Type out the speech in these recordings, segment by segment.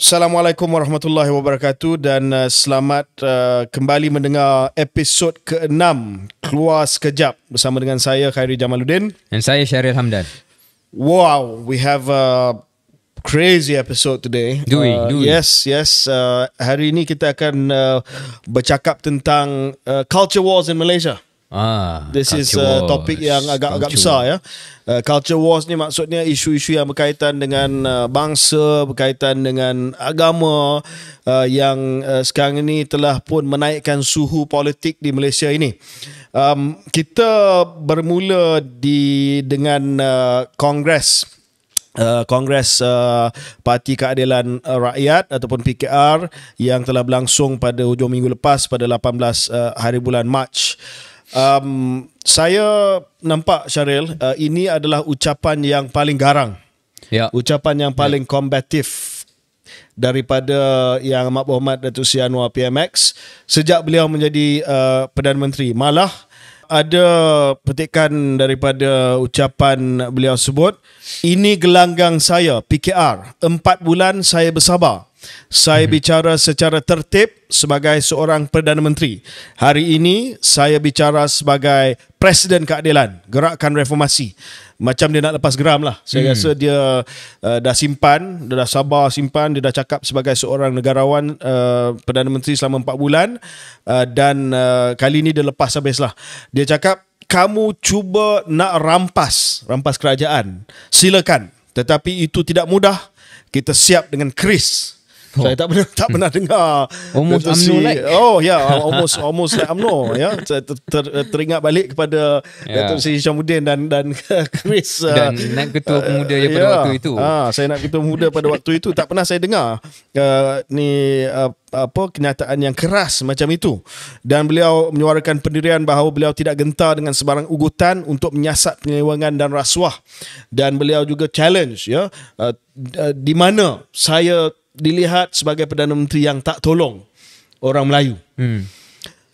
Assalamualaikum warahmatullahi wabarakatuh dan selamat kembali mendengar episod ke-6 Keluar Sekejap bersama dengan saya Khairi Jamaluddin dan saya Syaril Hamdan. Wow, we have a crazy episode today. Do we? Yes. Hari ini kita akan bercakap tentang culture wars in Malaysia. This is topik yang agak besar ya. Culture wars ni maksudnya isu-isu yang berkaitan dengan bangsa, berkaitan dengan agama, yang sekarang ini telah pun menaikkan suhu politik di Malaysia ini. Kita bermula dengan Kongres Parti Keadilan Rakyat ataupun PKR yang telah berlangsung pada hujung minggu lepas pada 18 hari bulan Mac. Saya nampak, Syaril, ini adalah ucapan yang paling garang, ucapan yang paling kombatif daripada Yang Amat Berhormat Datuk Seri Anwar PMX sejak beliau menjadi Perdana Menteri. Malah ada petikan daripada ucapan beliau sebut, ini gelanggang saya PKR, 4 bulan saya bersabar. Saya bicara secara tertib sebagai seorang Perdana Menteri. Hari ini saya bicara sebagai Presiden Keadilan, Gerakan Reformasi. Macam dia nak lepas geram lah. Saya rasa dia dah simpan, dia dah sabar simpan, dia dah cakap sebagai seorang negarawan, Perdana Menteri selama 4 bulan, dan kali ini dia lepas habis lah. Dia cakap, kamu cuba nak rampas kerajaan, silakan, tetapi itu tidak mudah. Kita siap dengan keris. Saya tak pernah dengar almost UMNO like. Almost like UMNO ya. Saya teringat balik kepada Datuk Seri Hishamuddin dan Chris dan nak ketua pemuda pada waktu itu. Saya nak ketua pemuda pada waktu itu, tak pernah saya dengar kenyataan yang keras macam itu. Dan beliau menyuarakan pendirian bahawa beliau tidak gentar dengan sebarang ugutan untuk menyiasat penyelewengan dan rasuah. Dan beliau juga challenge di mana saya dilihat sebagai Perdana Menteri yang tak tolong orang Melayu.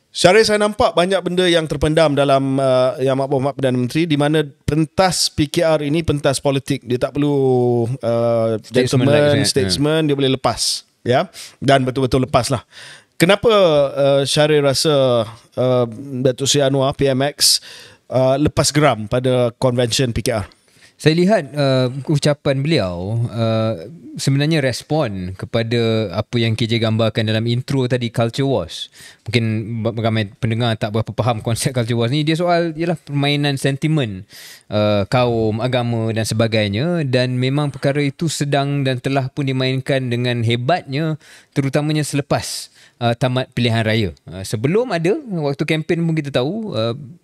Syaril, saya nampak banyak benda yang terpendam dalam Yang Amat Berhormat Perdana Menteri, di mana pentas PKR ini pentas politik. Dia tak perlu statement, dia boleh lepas. Ya, dan betul-betul lepas lah. Kenapa Syaril rasa Datuk Seri Anwar PMX lepas geram pada convention PKR? Saya lihat ucapan beliau sebenarnya respon kepada apa yang KJ gambarkan dalam intro tadi, culture wars. Mungkin ramai pendengar tak berapa faham konsep culture wars ni. Dia soal ialah permainan sentimen kaum, agama dan sebagainya, dan memang perkara itu sedang dan telah pun dimainkan dengan hebatnya, terutamanya selepas tamat pilihan raya. Sebelum ada, waktu kempen pun kita tahu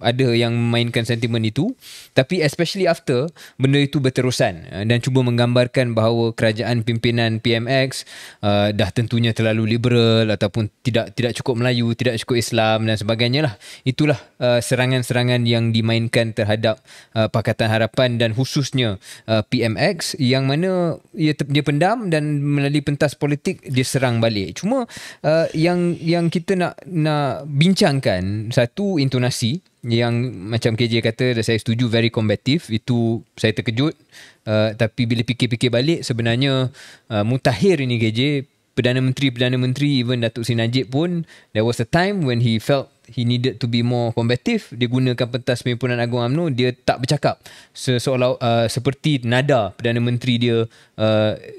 ada yang memainkan sentimen itu, tapi especially after, benda itu berterusan dan cuba menggambarkan bahawa kerajaan pimpinan PMX dah tentunya terlalu liberal ataupun tidak cukup Melayu, tidak cukup Islam dan sebagainya lah. Itulah serangan-serangan yang dimainkan terhadap Pakatan Harapan dan khususnya PMX, yang mana dia pendam dan melalui pentas politik dia serang balik. Cuma yang kita nak bincangkan, satu, intonasi yang macam KJ kata, dan saya setuju, very combative. Itu saya terkejut, tapi bila fikir-fikir balik, sebenarnya mutakhir ini KJ, Perdana Menteri, even Datuk Seri Najib pun, there was a time when he felt he needed to be more combative. Dia gunakan pentas Perhimpunan Agung UMNO, dia tak bercakap seolah seperti nada Perdana Menteri dia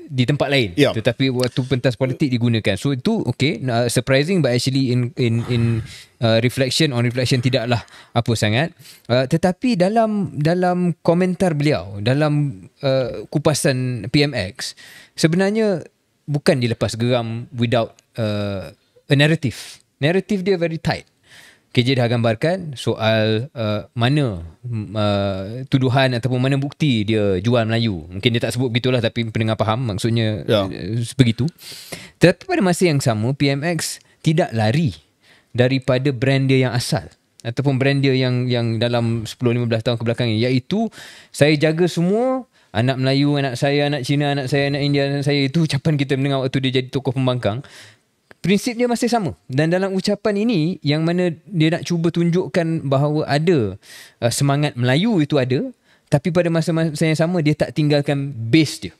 di tempat lain, tetapi waktu pentas politik digunakan. So itu surprising, but actually in reflection tidaklah apa sangat. Tetapi dalam komentar beliau dalam kupasan PMX, sebenarnya bukan dilepas geram without a narrative dia very tight. KJ dah gambarkan soal mana tuduhan ataupun mana bukti dia jual Melayu. Mungkin dia tak sebut begitulah, tapi pendengar faham maksudnya begitu. Tetapi pada masa yang sama, PMX tidak lari daripada brand dia yang asal ataupun brand dia yang dalam 10-15 tahun kebelakang ini, iaitu saya jaga semua anak Melayu, anak saya, anak Cina, anak saya, anak India, anak saya. Itu ucapan kita mendengar waktu dia jadi tokoh pembangkang. Prinsip dia masih sama. Dan dalam ucapan ini, yang mana dia nak cuba tunjukkan bahawa ada semangat Melayu itu ada, tapi pada masa yang sama dia tak tinggalkan base dia.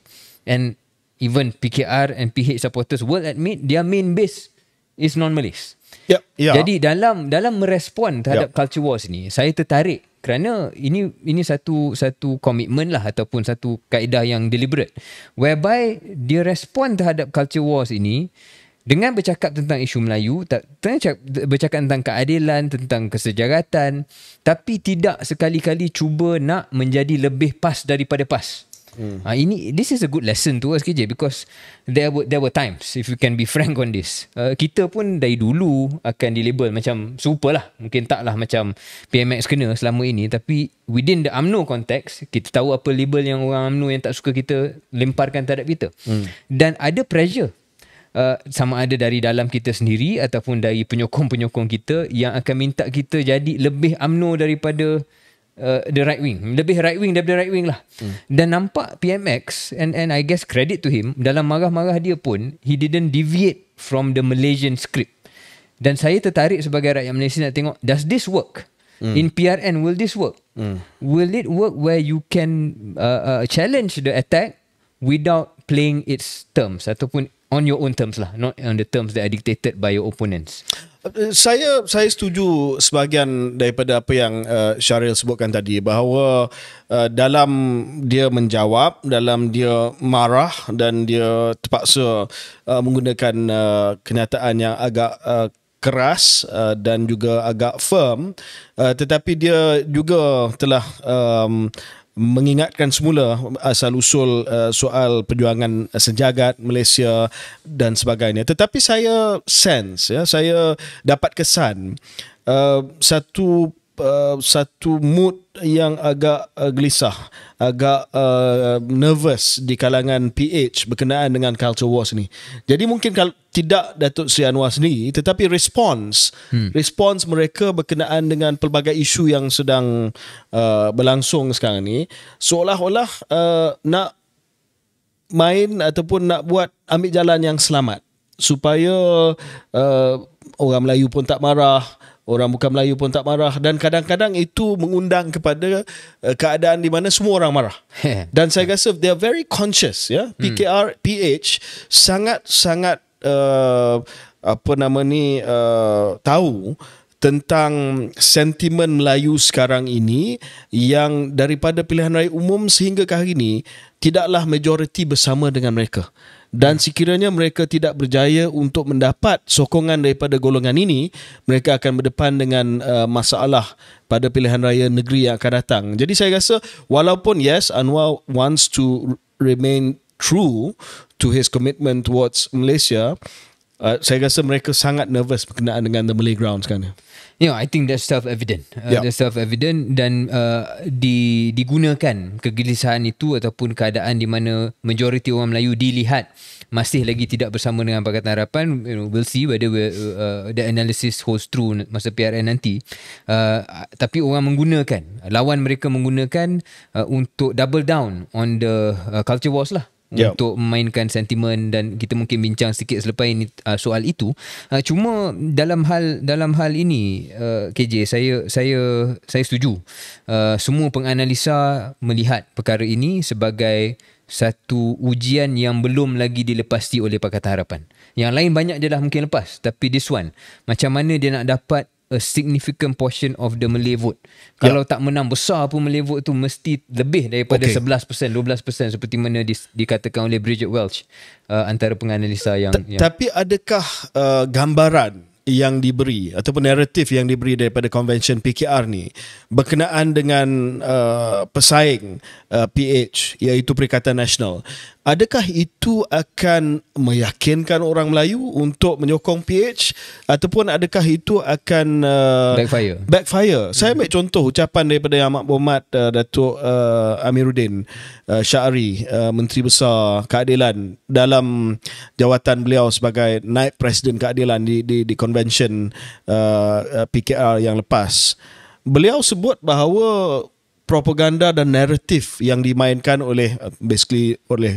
And even PKR and PH supporters will admit their main base is non-Malays. Jadi dalam merespon terhadap culture wars ni, saya tertarik kerana ini satu komitmen lah ataupun satu kaedah yang deliberate whereby dia respon terhadap culture wars ini dengan bercakap tentang isu Melayu, bercakap tentang keadilan, tentang kesejaratan, tapi tidak sekali-kali cuba nak menjadi lebih PAS daripada PAS. This is a good lesson to us, KJ, because there were times, if you can be frank on this, kita pun dari dulu akan dilabel macam super lah, mungkin taklah macam PMX kena selama ini, tapi within the UMNO context, kita tahu apa label yang orang UMNO yang tak suka kita lemparkan terhadap kita. Dan ada pressure, sama ada dari dalam kita sendiri ataupun dari penyokong-penyokong kita yang akan minta kita jadi lebih UMNO daripada the right wing, lebih right wing daripada right wing lah. Dan nampak PMX, and I guess credit to him, dalam marah-marah dia pun he didn't deviate from the Malaysian script. Dan saya tertarik sebagai rakyat Malaysia nak tengok, does this work in PRN? Will this work? Will it work where you can challenge the attack without playing its terms ataupun on your own terms lah, not on the terms that are dictated by your opponents? Saya setuju sebahagian daripada apa yang Syaril sebutkan tadi, bahawa dalam dia menjawab, dalam dia marah dan dia terpaksa menggunakan kenyataan yang agak keras dan juga agak firm, tetapi dia juga telah mengingatkan semula asal-usul soal perjuangan sejagat Malaysia dan sebagainya. Tetapi saya sense, saya dapat kesan satu mood yang agak gelisah, agak nervous di kalangan PH berkenaan dengan culture wars ni. Jadi mungkin kalau tidak Datuk Seri Anwar sendiri, tetapi respons mereka berkenaan dengan pelbagai isu yang sedang berlangsung sekarang ni, seolah-olah nak main ataupun nak buat ambil jalan yang selamat supaya orang Melayu pun tak marah, orang bukan Melayu pun tak marah, dan kadang-kadang itu mengundang kepada keadaan di mana semua orang marah. Dan saya rasa they are very conscious, ya. PKR, PH sangat tahu tentang sentimen Melayu sekarang ini yang daripada pilihan raya umum sehingga ke hari ini tidaklah majoriti bersama dengan mereka. Dan sekiranya mereka tidak berjaya untuk mendapat sokongan daripada golongan ini, mereka akan berdepan dengan masalah pada pilihan raya negeri yang akan datang. Jadi saya rasa walaupun yes, Anwar wants to remain true to his commitment towards Malaysia, saya rasa mereka sangat nervous berkenaan dengan the Malay ground sekarang. I think that's self-evident. That's self-evident dan digunakan kegelisahan itu ataupun keadaan di mana majoriti orang Melayu dilihat masih lagi tidak bersama dengan Pakatan Harapan. We'll see whether the analysis holds true masa PRN nanti. Tapi orang menggunakan, lawan mereka menggunakan untuk double down on the culture wars lah. Untuk memainkan sentimen, dan kita mungkin bincang sikit selepas ini soal itu. Cuma dalam hal ini, KJ, saya setuju. Semua penganalisa melihat perkara ini sebagai satu ujian yang belum lagi dilepasi oleh Pakatan Harapan. Yang lain banyak je dah mungkin lepas, tapi this one, macam mana dia nak dapat a significant portion of the Malay vote. Kalau tak menang besar pun Malay vote tu mesti lebih daripada 11%, 12% seperti mana dikatakan oleh Bridget Welch, antara penganalisa yang tapi adakah gambaran yang diberi ataupun naratif yang diberi daripada convention PKR ni berkenaan dengan pesaing PH, iaitu Perikatan Nasional, adakah itu akan meyakinkan orang Melayu untuk menyokong PH ataupun adakah itu akan backfire? Saya ambil contoh ucapan daripada Yang Amat Berhormat Datuk Amiruddin Syahri, Menteri Besar Keadilan, dalam jawatan beliau sebagai Naib Presiden Keadilan di convention PKR yang lepas. Beliau sebut bahawa propaganda dan naratif yang dimainkan oleh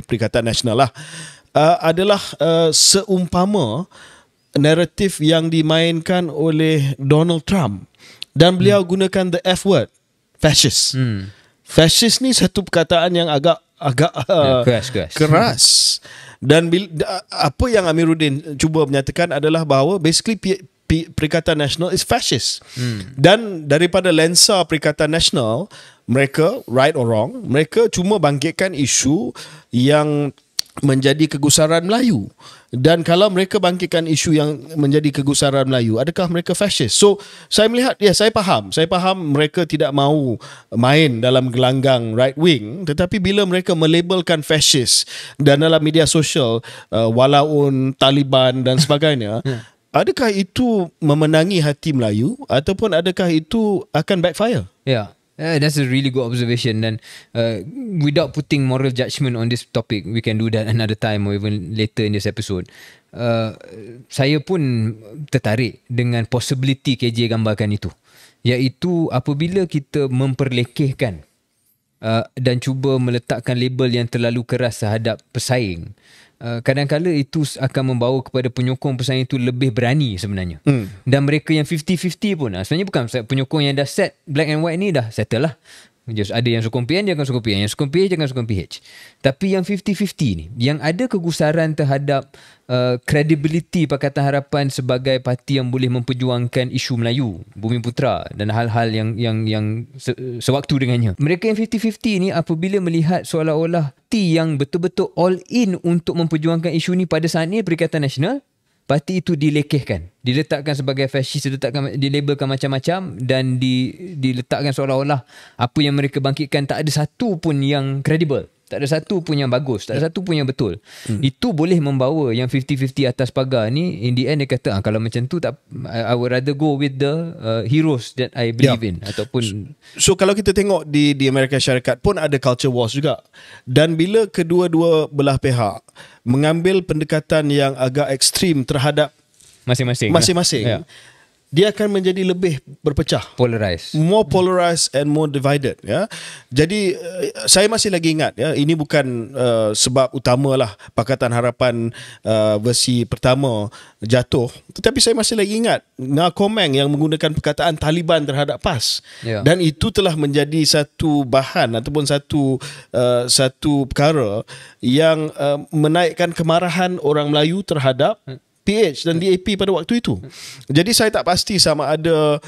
Perikatan Nasional lah adalah seumpama naratif yang dimainkan oleh Donald Trump, dan beliau gunakan the F word, fascist. Fascist ni satu perkataan yang agak keras. Dan apa yang Amiruddin cuba menyatakan adalah bahawa basically Perikatan Nasional is fascist. Dan daripada lensa Perikatan Nasional, mereka, right or wrong, mereka cuma bangkitkan isu yang menjadi kegusaran Melayu. Dan kalau mereka bangkitkan isu yang menjadi kegusaran Melayu, adakah mereka fascist? So saya melihat, ya, saya faham mereka tidak mahu main dalam gelanggang right wing, tetapi bila mereka melabelkan fascist dan dalam media sosial, walaun Taliban dan sebagainya, adakah itu memenangi hati Melayu ataupun adakah itu akan backfire? Yeah. That's a really good observation, dan without putting moral judgment on this topic, we can do that another time or even later in this episode. Saya pun tertarik dengan possibility KJ gambarkan itu, iaitu apabila kita memperlekehkan dan cuba meletakkan label yang terlalu keras terhadap pesaing, kadang-kadang itu akan membawa kepada penyokong pesaing itu lebih berani sebenarnya. Dan mereka yang 50-50 pun, sebenarnya bukan penyokong yang dah set black and white ni dah settle lah. Just ada yang sokong PN, dia akan sokong PN. Yang sokong PH, dia akan sokong PH. Tapi yang 50-50 ni, yang ada kegusaran terhadap credibility Pakatan Harapan sebagai parti yang boleh memperjuangkan isu Melayu, Bumi Putera dan hal-hal yang sewaktu dengannya. Mereka yang 50-50 ni apabila melihat seolah-olah parti yang betul-betul all in untuk memperjuangkan isu ni pada saat ni, Perikatan Nasional, parti itu dilekehkan, diletakkan sebagai fasis, dilabelkan macam-macam dan diletakkan seolah-olah apa yang mereka bangkitkan tak ada satu pun yang kredibel, tak ada satu pun yang bagus, tak ada satu pun yang betul. Itu boleh membawa yang 50-50 atas pagar ni, in the end dia kata, kalau macam tu tak, I would rather go with the heroes that I believe in. Ataupun so kalau kita tengok di Amerika Syarikat pun ada culture wars juga. Dan bila kedua-dua belah pihak mengambil pendekatan yang agak ekstrim terhadap masing-masing, yeah, dia akan menjadi lebih berpecah, more polarized and more divided, ya. Jadi saya masih lagi ingat, ya, ini bukan sebab utamalah Pakatan Harapan versi pertama jatuh, tetapi saya masih lagi ingat Komeng yang menggunakan perkataan Taliban terhadap PAS, dan itu telah menjadi satu bahan ataupun satu perkara yang menaikkan kemarahan orang Melayu terhadap PH dan DAP pada waktu itu. Jadi saya tak pasti sama ada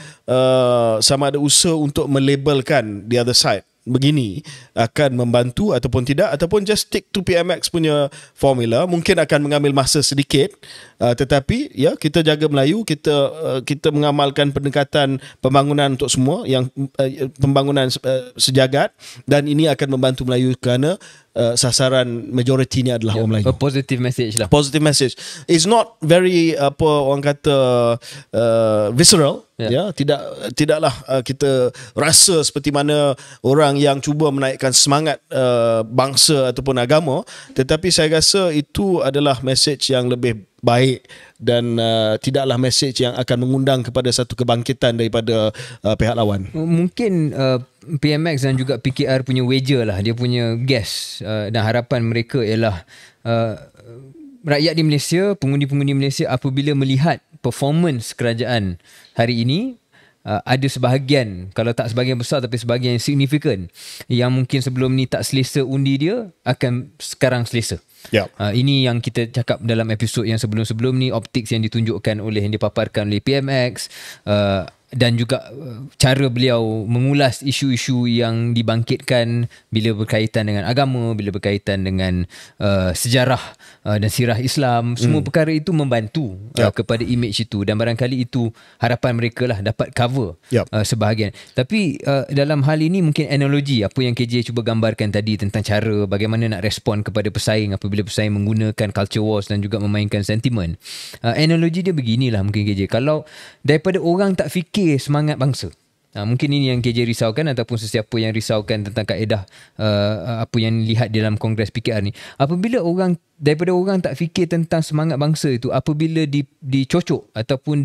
usaha untuk melabelkan the other side begini akan membantu ataupun tidak, ataupun just stick to PMX punya formula. Mungkin akan mengambil masa sedikit, tetapi ya, kita jaga Melayu, kita mengamalkan pendekatan pembangunan untuk semua, yang pembangunan sejagat, dan ini akan membantu Melayu kerana sasaran majoriti ni adalah orang Melayu. A positive message lah. Positive message. It's not very orang kata visceral. Ya, tidaklah kita rasa seperti mana orang yang cuba menaikkan semangat bangsa ataupun agama, tetapi saya rasa itu adalah message yang lebih baik dan tidaklah message yang akan mengundang kepada satu kebangkitan daripada pihak lawan. Mungkin PMX dan juga PKR punya wager lah, dia punya guess, dan harapan mereka ialah rakyat di Malaysia, pengundi-pengundi Malaysia apabila melihat performance kerajaan hari ini, ada sebahagian, kalau tak sebahagian besar tapi sebahagian yang signifikan, yang mungkin sebelum ni tak selesa undi dia, akan sekarang selesa. Ini yang kita cakap dalam episod yang sebelum-sebelum ni, optics yang ditunjukkan oleh, yang dipaparkan oleh PMX, dan juga cara beliau mengulas isu-isu yang dibangkitkan bila berkaitan dengan agama, bila berkaitan dengan sejarah dan sirah Islam. Semua perkara itu membantu kepada image itu, dan barangkali itu harapan mereka lah dapat cover sebahagian. Tapi dalam hal ini mungkin analogi apa yang KJ cuba gambarkan tadi tentang cara bagaimana nak respon kepada pesaing apabila pesaing menggunakan culture wars dan juga memainkan sentimen. Analogi dia beginilah mungkin KJ, kalau daripada orang tak fikir semangat bangsa, mungkin ini yang KJ risaukan ataupun sesiapa yang risaukan tentang kaedah apa yang lihat dalam Kongres PKR ni, apabila daripada orang tak fikir tentang semangat bangsa itu, apabila dicocok ataupun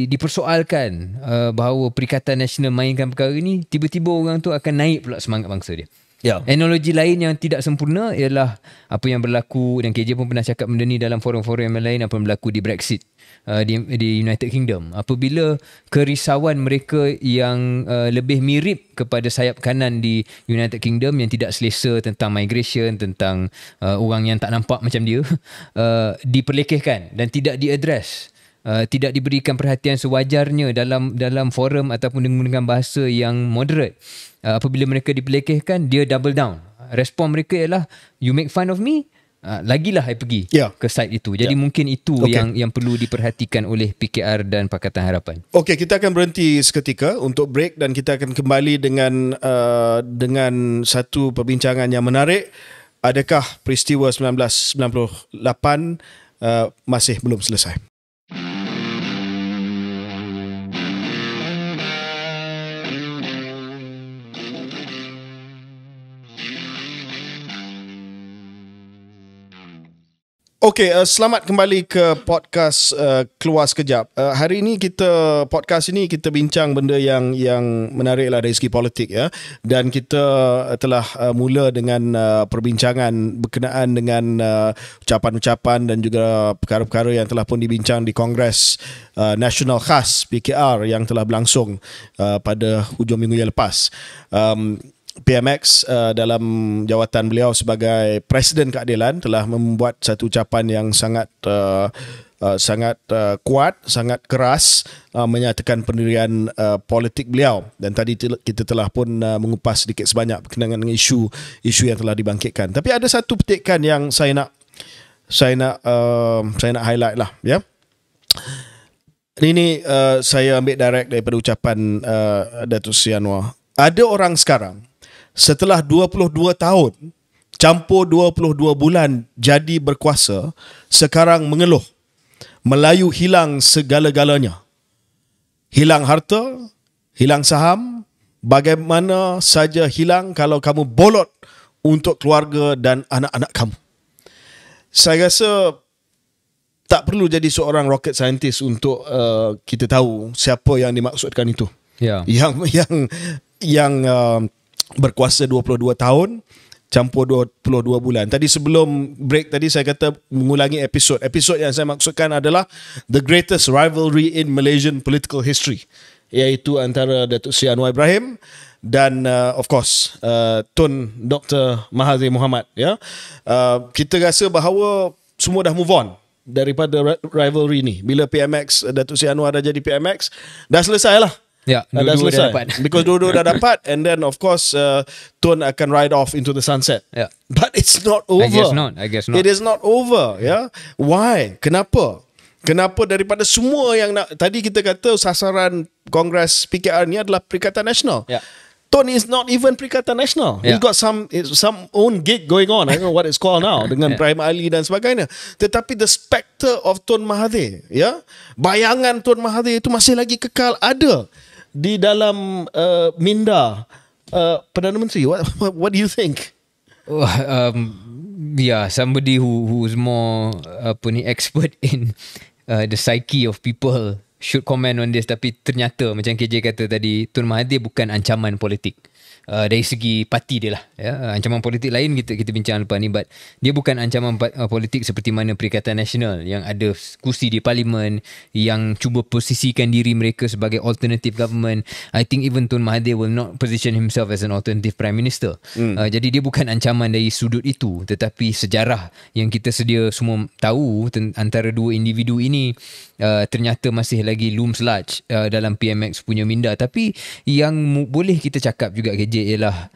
dipersoalkan bahawa Perikatan Nasional mainkan perkara ini, tiba-tiba orang tu akan naik pula semangat bangsa dia. Ya. Analogi lain yang tidak sempurna ialah apa yang berlaku, dan KJ pun pernah cakap benda ni dalam forum-forum yang lain, apa yang berlaku di Brexit di United Kingdom. Apabila kerisauan mereka yang lebih mirip kepada sayap kanan di United Kingdom yang tidak selesa tentang migration, tentang orang yang tak nampak macam dia diperlekehkan dan tidak diadres, tidak diberikan perhatian sewajarnya dalam forum ataupun dengan bahasa yang moderate. Apabila mereka dipelekehkan, dia double down. Respon mereka ialah, you make fun of me, lagilah I pergi ke site itu. Jadi mungkin itu yang perlu diperhatikan oleh PKR dan Pakatan Harapan. Okey, kita akan berhenti seketika untuk break dan kita akan kembali dengan satu perbincangan yang menarik. Adakah peristiwa 1998 masih belum selesai? Okey, selamat kembali ke podcast Keluar Sekejap. Hari ini podcast ini kita bincang benda yang menarik lah dari segi politik ya. Dan kita telah mula dengan perbincangan berkenaan dengan ucapan-ucapan dan juga perkara-perkara yang telah pun dibincang di Kongres Nasional Khas PKR yang telah berlangsung pada hujung minggu yang lepas. PMX dalam jawatan beliau sebagai Presiden Keadilan telah membuat satu ucapan yang sangat kuat, sangat keras menyatakan pendirian politik beliau, dan tadi kita telah pun mengupas sedikit sebanyak berkenaan dengan isu yang telah dibangkitkan. Tapi ada satu petikan yang saya nak highlight lah ya. Ini saya ambil direct daripada ucapan Datuk Seri Anwar. Ada orang sekarang setelah 22 tahun campur 22 bulan jadi berkuasa, sekarang mengeluh Melayu hilang segala-galanya. Hilang harta, hilang saham, bagaimana saja hilang kalau kamu bolot untuk keluarga dan anak-anak kamu. Saya rasa tak perlu jadi seorang rocket scientist untuk kita tahu siapa yang dimaksudkan itu. Ya. Yang berkuasa 22 tahun campur 22 bulan. Tadi sebelum break tadi saya kata mengulangi episod yang saya maksudkan adalah the greatest rivalry in Malaysian political history, iaitu antara Datuk Seri Anwar Ibrahim dan of course Tun Dr. Mahathir Mohamad ya. Kita rasa bahawa semua dah move on daripada rivalry ni. Bila PMX, Datuk Seri Anwar dah jadi PMX, dah selesai lah. Ya, dua-dua dah dapat. Because dua-dua dah dapat, and then of course Tun akan ride off into the sunset. Yeah. But it's not over. I guess not. It is not over. Yeah. Why? Kenapa daripada semua yang nak, tadi kita kata sasaran Kongres PKR ni adalah Perikatan Nasional. Yeah. Tun is not even Perikatan Nasional. Yeah. He's got some own gig going on. I don't know what it's called now dengan Ibrahim Ali dan sebagainya. Tetapi the spectre of Tun Mahathir, ya, bayangan Tun Mahathir itu masih lagi kekal ada di dalam minda Perdana Menteri. What do you think? Somebody who's more expert in the psyche of people should comment on this. Tapi ternyata macam KJ kata tadi, Tun Mahathir bukan ancaman politik. Dari segi parti dia lah ya. Ancaman politik lain kita bincang lepas ni, but dia bukan ancaman politik seperti mana Perikatan Nasional yang ada kursi di parlimen, yang cuba posisikan diri mereka sebagai alternative government. I think even Tun Mahathir will not position himself as an alternative prime minister. Jadi dia bukan ancaman dari sudut itu, tetapi sejarah yang kita sedia semua tahu antara dua individu ini ternyata masih lagi looms large dalam PMX punya minda. Tapi yang boleh kita cakap juga KJ ialah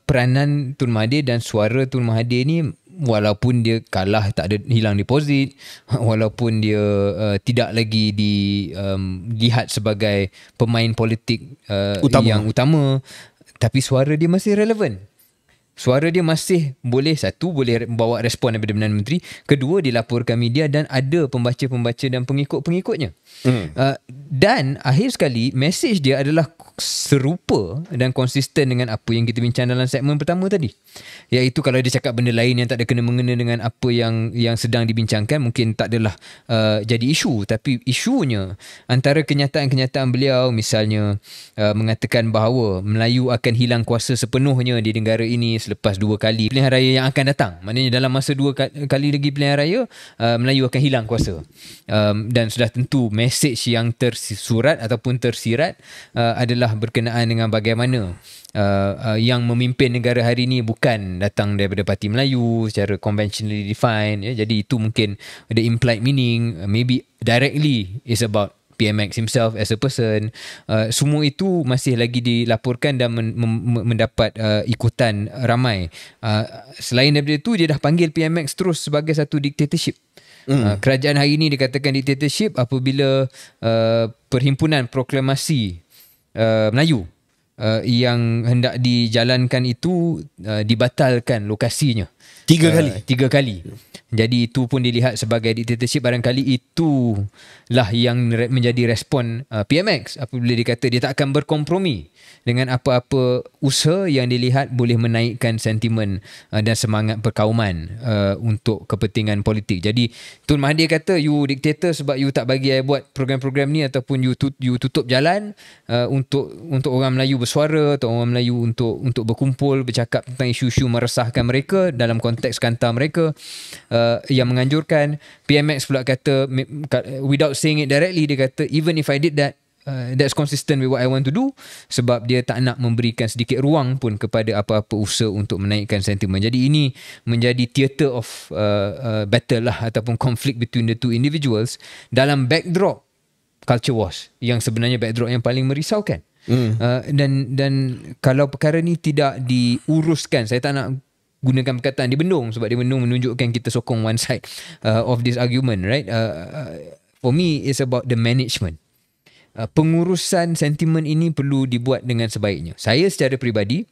peranan Tun Mahathir dan suara Tun Mahathir ni, walaupun dia kalah, tak ada hilang deposit, walaupun dia tidak lagi dilihat sebagai pemain politik yang utama, tapi suara dia masih relevan. Suara dia masih boleh bawa respon daripada Perdana Menteri, kedua dilaporkan media dan ada pembaca-pembaca dan pengikut-pengikutnya. Dan akhir sekali mesej dia adalah serupa dan konsisten dengan apa yang kita bincang dalam segmen pertama tadi, iaitu kalau dia cakap benda lain yang tak ada kena-mengena dengan apa yang sedang dibincangkan, mungkin tak adalah jadi isu. Tapi isunya antara kenyataan-kenyataan beliau, misalnya mengatakan bahawa Melayu akan hilang kuasa sepenuhnya di negara ini selepas 2 kali pilihan raya yang akan datang. Maknanya dalam masa 2 kali lagi pilihan raya, Melayu akan hilang kuasa. Dan sudah tentu mesej yang tersurat ataupun tersirat adalah berkenaan dengan bagaimana yang memimpin negara hari ini bukan datang daripada Parti Melayu secara conventionally defined, ya. Jadi itu mungkin the implied meaning, maybe directly is about PMX himself as a person. Semua itu masih lagi dilaporkan dan mendapat ikutan ramai. Selain daripada itu, dia dah panggil PMX terus sebagai satu dictatorship. Kerajaan hari ini dikatakan dictatorship apabila perhimpunan proklamasi Melayu yang hendak dijalankan itu dibatalkan lokasinya 3 kali. Jadi itu pun dilihat sebagai dictatorship. Barangkali itulah yang menjadi respon PMX apabila dia kata dia tak akan berkompromi dengan apa-apa usaha yang dilihat boleh menaikkan sentimen dan semangat perkauman untuk kepentingan politik. Jadi Tun Mahathir kata, you dictator sebab you tak bagi I buat program-program ni, ataupun you tutup jalan untuk orang Melayu bersuara atau orang Melayu untuk berkumpul, bercakap tentang isu-isu meresahkan mereka dalam konteks kantar mereka. Yang menganjurkan. PMX pula kata, without saying it directly, dia kata even if I did that, that's consistent with what I want to do, sebab dia tak nak memberikan sedikit ruang pun kepada apa-apa usaha untuk menaikkan sentimen. Jadi ini menjadi theatre of battle lah, ataupun conflict between the two individuals dalam backdrop culture wars yang sebenarnya backdrop yang paling merisaukan. Dan kalau perkara ni tidak diuruskan, saya tak nak gunakan perkataan dibendung, sebab dibendung menunjukkan kita sokong one side of this argument, right? For me, it's about the management. Pengurusan sentimen ini perlu dibuat dengan sebaiknya. Saya secara peribadi,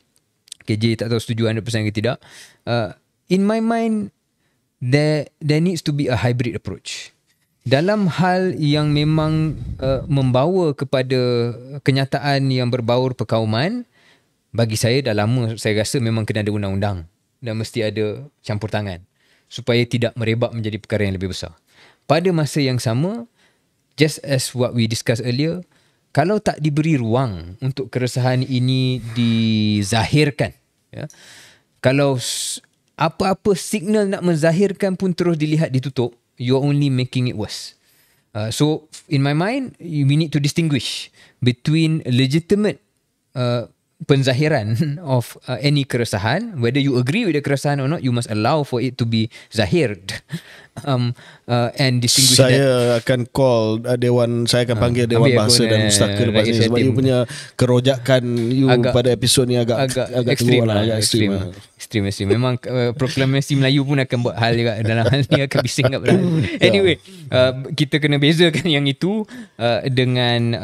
KJ tak tahu setuju 100% ke tidak, in my mind, there needs to be a hybrid approach. Dalam hal yang memang membawa kepada kenyataan yang berbaur perkauman, bagi saya dah lama saya rasa memang kena ada undang-undang dan mesti ada campur tangan supaya tidak merebak menjadi perkara yang lebih besar. Pada masa yang sama, just as what we discussed earlier, kalau tak diberi ruang untuk keresahan ini dizahirkan, ya, kalau apa-apa signal nak menzahirkan pun terus dilihat ditutup, you're only making it worse. So in my mind, we need to distinguish between legitimate penzahiran of any keresahan, whether you agree with the keresahan or not, you must allow for it to be zahired, and distinguish saya that. akan call Dewan, saya akan panggil Dewan Bahasa dan Pustaka lepas ini, sebab you punya kerojakan you pada episod ni agak ekstrim lah, agak ekstrim. Memang proklamasi Melayu pun akan buat hal juga dalam hal ni, akan bising kat belakang. Anyway, kita kena bezakan yang itu dengan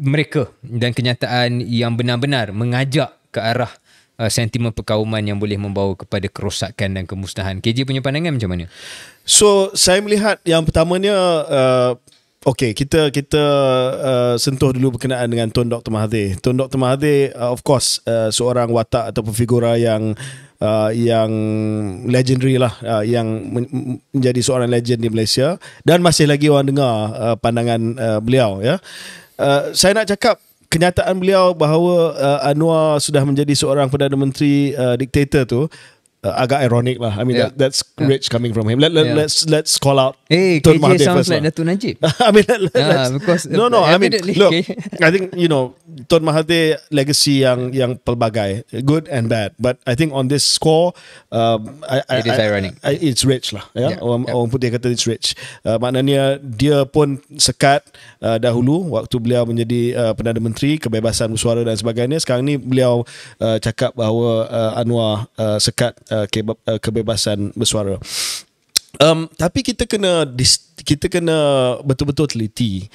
mereka dan kenyataan yang benar-benar mengajak ke arah sentimen perkauman yang boleh membawa kepada kerosakan dan kemusnahan. KJ punya pandangan macam mana? So saya melihat yang pertamanya, okey, kita sentuh dulu berkenaan dengan Tun Dr. Mahathir. Tun Dr. Mahathir, of course, seorang watak ataupun figura yang legendary lah, yang menjadi seorang legend di Malaysia, dan masih lagi orang dengar pandangan beliau, ya. Saya nak cakap kenyataan beliau bahawa Anwar sudah menjadi seorang Perdana Menteri diktator tu agak ironik lah. I mean, that's rich coming from him. Let's call out Tun Mahathir sounds first like Datuk Najib. I mean, let's, because no. I mean, look, okay. I think Tun Mahathir legacy yang pelbagai, good and bad. But I think on this score, it is ironic. It's rich lah. Ya, orang putih kata it's rich. Maknanya dia pun sekat dahulu waktu beliau menjadi Perdana Menteri, kebebasan bersuara dan sebagainya. Sekarang ni beliau cakap bahawa Anwar sekat kebebasan bersuara. Tapi kita kena betul-betul teliti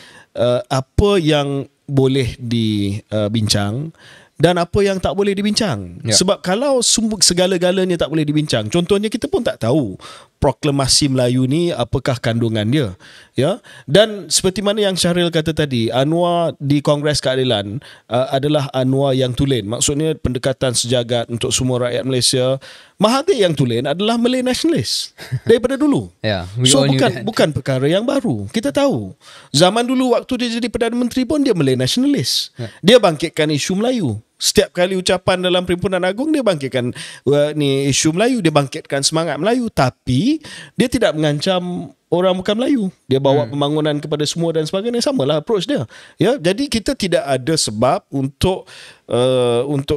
apa yang boleh dibincang dan apa yang tak boleh dibincang. Sebab kalau segala-galanya tak boleh dibincang, contohnya kita pun tak tahu proklamasi Melayu ni apakah kandungan dia, ya. Dan seperti mana yang Syahril kata tadi, Anwar di Kongres Keadilan adalah Anwar yang tulen. Maksudnya pendekatan sejagat untuk semua rakyat Malaysia. Mahathir yang tulen adalah Malay nationalist daripada dulu. So bukan perkara yang baru. Kita tahu. Zaman dulu waktu dia jadi Perdana Menteri pun dia Malay nationalist. Dia bangkitkan isu Melayu. Setiap kali ucapan dalam Perhimpunan Agung dia bangkitkan ni isu Melayu, dia bangkitkan semangat Melayu, tapi dia tidak mengancam orang bukan Melayu. Dia bawa pembangunan kepada semua dan sebagainya. Samalah approach dia. Ya, jadi kita tidak ada sebab untuk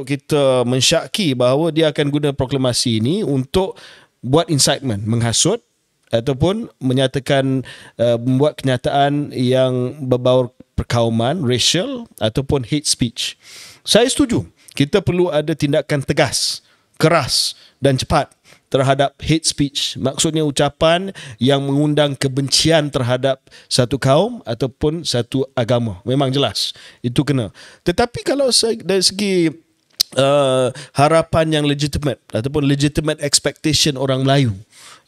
kita mensyaki bahawa dia akan guna proklamasi ini untuk buat incitement, menghasut ataupun menyatakan membuat kenyataan yang berbau perkauman, racial ataupun hate speech. Saya setuju. Kita perlu ada tindakan tegas, keras dan cepat terhadap hate speech. Maksudnya ucapan yang mengundang kebencian terhadap satu kaum ataupun satu agama. Memang jelas. Itu kena. Tetapi kalau dari segi harapan yang legitimate ataupun legitimate expectation orang Melayu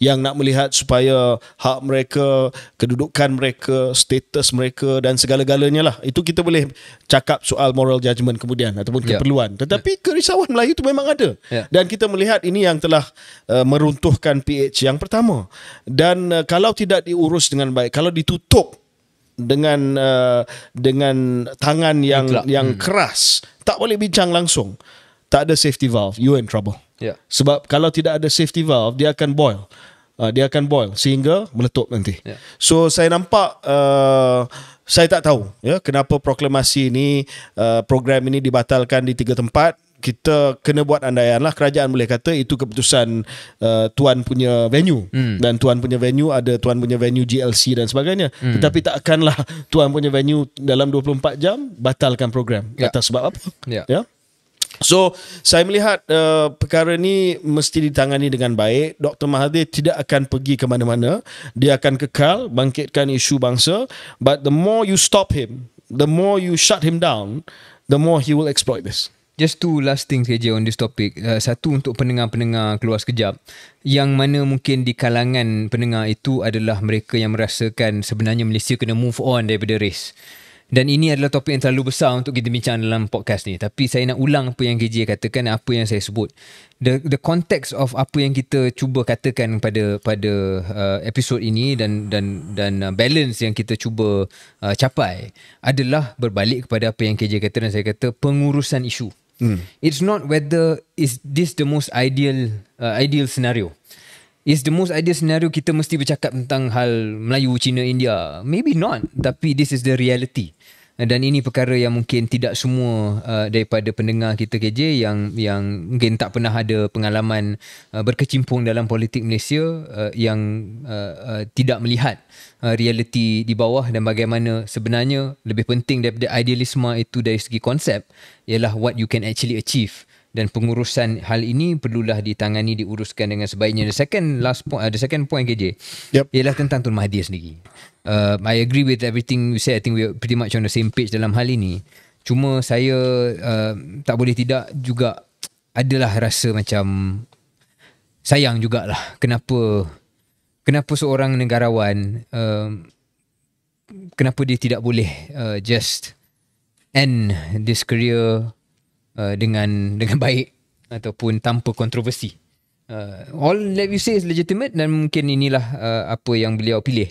yang nak melihat supaya hak mereka, kedudukan mereka, status mereka dan segala-galanya lah, itu kita boleh cakap soal moral judgement kemudian ataupun keperluan. Tetapi kerisauan Melayu itu memang ada. Dan kita melihat ini yang telah meruntuhkan PH yang pertama. Dan kalau tidak diurus dengan baik, kalau ditutup dengan tangan yang keras, tak boleh bincang langsung, tak ada safety valve, you in trouble. Sebab kalau tidak ada safety valve, dia akan boil. Dia akan boil sehingga meletup nanti. So saya nampak saya tak tahu kenapa proklamasi ini, program ini dibatalkan di 3 tempat. Kita kena buat andaian lah. Kerajaan boleh kata itu keputusan tuan punya venue. Dan tuan punya venue ada tuan punya venue GLC dan sebagainya. Tetapi tak akanlah tuan punya venue dalam 24 jam batalkan program. Atas sebab apa? So saya melihat perkara ni mesti ditangani dengan baik. Dr. Mahathir tidak akan pergi ke mana-mana. Dia akan kekal bangkitkan isu bangsa. But the more you stop him, the more you shut him down, the more he will exploit this. Just two last things KJ on this topic. Satu untuk pendengar-pendengar keluar sekejap, yang mana mungkin di kalangan pendengar itu adalah mereka yang merasakan sebenarnya Malaysia kena move on daripada race. Dan ini adalah topik yang terlalu besar untuk kita bincang dalam podcast ni. Tapi saya nak ulang apa yang KJ katakan, apa yang saya sebut. The context of apa yang kita cuba katakan pada episod ini dan balance yang kita cuba capai adalah berbalik kepada apa yang KJ kata dan saya kata, pengurusan isu. It's not whether is this the most ideal scenario. Is the most ideal scenario kita mesti bercakap tentang hal Melayu, Cina, India? Maybe not. Tapi this is the reality. Dan ini perkara yang mungkin tidak semua daripada pendengar kita KJ yang mungkin tak pernah ada pengalaman berkecimpung dalam politik Malaysia, yang tidak melihat realiti di bawah dan bagaimana sebenarnya lebih penting daripada idealisme itu dari segi konsep ialah what you can actually achieve. Dan pengurusan hal ini perlulah ditangani, diuruskan dengan sebaiknya. The second point KJ ialah tentang Tun Mahathir sendiri. I agree with everything you said. I think we are pretty much on the same page dalam hal ini. Cuma saya tak boleh tidak juga adalah rasa macam sayang jugalah kenapa seorang negarawan kenapa dia tidak boleh just end this career dengan baik ataupun tanpa kontroversi. All that you say is legitimate dan mungkin inilah apa yang beliau pilih.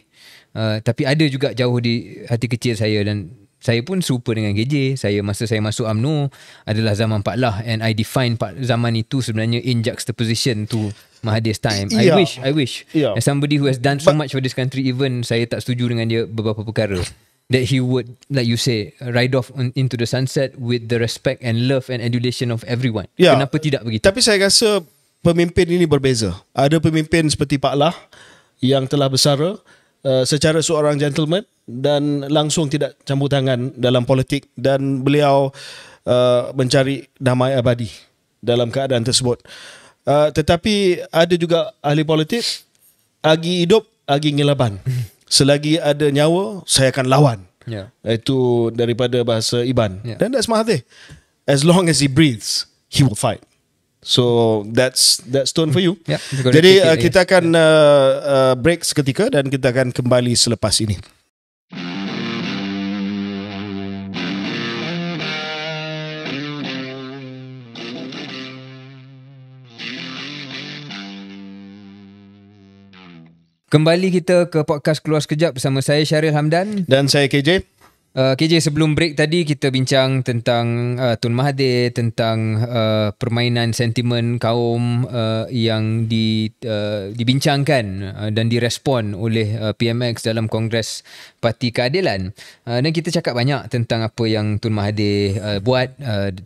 Tapi ada juga jauh di hati kecil saya, dan saya pun serupa dengan KJ. Masa saya masuk UMNO adalah zaman Pak Lah, and I define zaman itu sebenarnya in juxtaposition to Mahathir's time. I wish as somebody who has done so much for this country, even saya tak setuju dengan dia beberapa perkara, that he would, like you say, ride off into the sunset with the respect and love and adulation of everyone. Kenapa tidak begitu? Tapi saya rasa pemimpin ini berbeza. Ada pemimpin seperti Pak Lah yang telah bersara secara seorang gentleman dan langsung tidak campur tangan dalam politik, dan beliau mencari damai abadi dalam keadaan tersebut. Tetapi ada juga ahli politik, agi hidup, agi ngilaban. Selagi ada nyawa, saya akan lawan. Itu daripada bahasa Iban. Dan that's Mahathir. As long as he breathes, he will fight. So that's Tun for you. Yeah, Jadi kita akan break seketika dan kita akan kembali selepas ini. Kembali kita ke podcast Keluar Sekejap bersama saya Syaril Hamdan dan saya KJ. KJ, sebelum break tadi kita bincang tentang Tun Mahathir, tentang permainan sentimen kaum yang dibincangkan dan direspon oleh PMX dalam Kongres Parti Keadilan. Dan kita cakap banyak tentang apa yang Tun Mahathir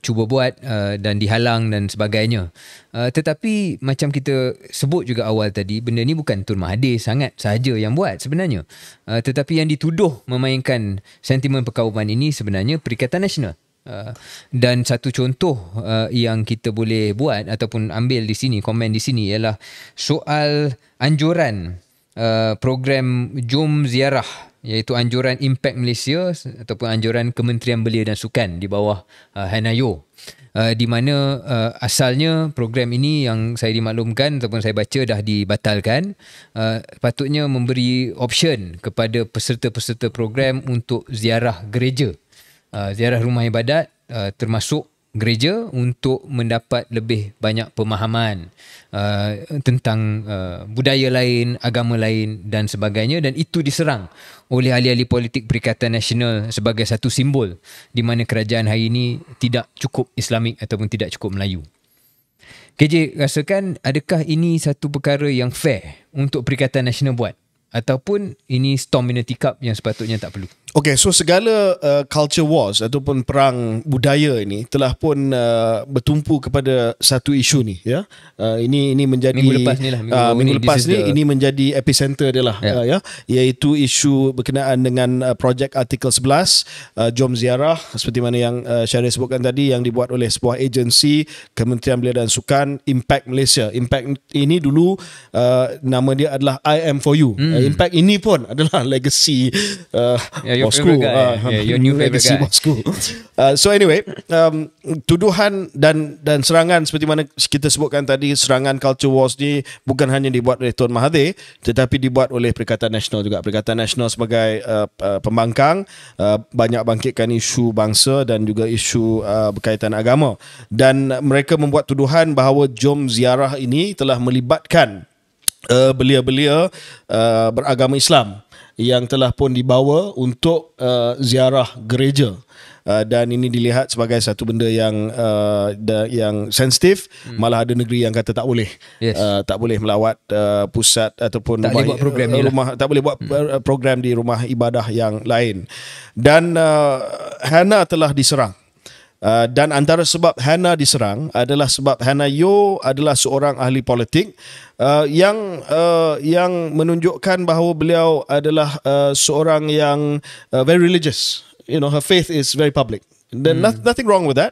cuba buat dan dihalang dan sebagainya. Tetapi macam kita sebut juga awal tadi, benda ni bukan Tun Mahathir sangat sahaja yang buat sebenarnya. Tetapi yang dituduh memainkan sentimen perkauman ini sebenarnya Perikatan Nasional. Dan satu contoh yang kita boleh buat ataupun ambil di sini, komen di sini ialah soal anjuran program Jom Ziarah, iaitu anjuran Impact Malaysia ataupun anjuran Kementerian Belia dan Sukan di bawah Hannah Yeoh. Di mana asalnya program ini yang saya dimaklumkan ataupun saya baca dah dibatalkan. Patutnya memberi option kepada peserta-peserta program untuk ziarah gereja, ziarah rumah ibadat, termasuk gereja, untuk mendapat lebih banyak pemahaman tentang budaya lain, agama lain dan sebagainya, dan itu diserang oleh ahli-ahli politik Perikatan Nasional sebagai satu simbol di mana kerajaan hari ini tidak cukup Islamik ataupun tidak cukup Melayu. KJ, rasakan adakah ini satu perkara yang fair untuk Perikatan Nasional buat, ataupun ini storm in a teacup yang sepatutnya tak perlu? Okay, so segala culture wars ataupun perang budaya ini telah pun bertumpu kepada satu isu ni, ya. Ini menjadi minggu lepas ni lah, minggu lepas ni ini menjadi epicenter dia lah, ya, iaitu isu berkenaan dengan projek artikel 11 Jom Ziarah, seperti mana yang Syaril sebutkan tadi, yang dibuat oleh sebuah agensi Kementerian Belia dan Sukan, Impact Malaysia. Impact ini dulu nama dia adalah I Am For You. Impact ini pun adalah legacy bosku, your new favorite guy. Bosku. So anyway, tuduhan dan serangan seperti mana kita sebutkan tadi, serangan culture wars ni bukan hanya dibuat oleh Tun Mahathir, tetapi dibuat oleh Perikatan Nasional juga. Perikatan Nasional sebagai pembangkang banyak bangkitkan isu bangsa dan juga isu berkaitan agama, dan mereka membuat tuduhan bahawa Jom Ziarah ini telah melibatkan belia-belia beragama Islam yang telah pun dibawa untuk ziarah gereja, dan ini dilihat sebagai satu benda yang sensitif. Malah ada negeri yang kata tak boleh, tak boleh melawat pusat ataupun tak boleh buat program tak boleh buat program di rumah ibadah yang lain. Dan Hannah telah diserang. Dan antara sebab Hannah diserang adalah sebab Hannah Yeoh adalah seorang ahli politik yang menunjukkan bahawa beliau adalah seorang yang very religious. You know, her faith is very public. Dan nothing wrong with that,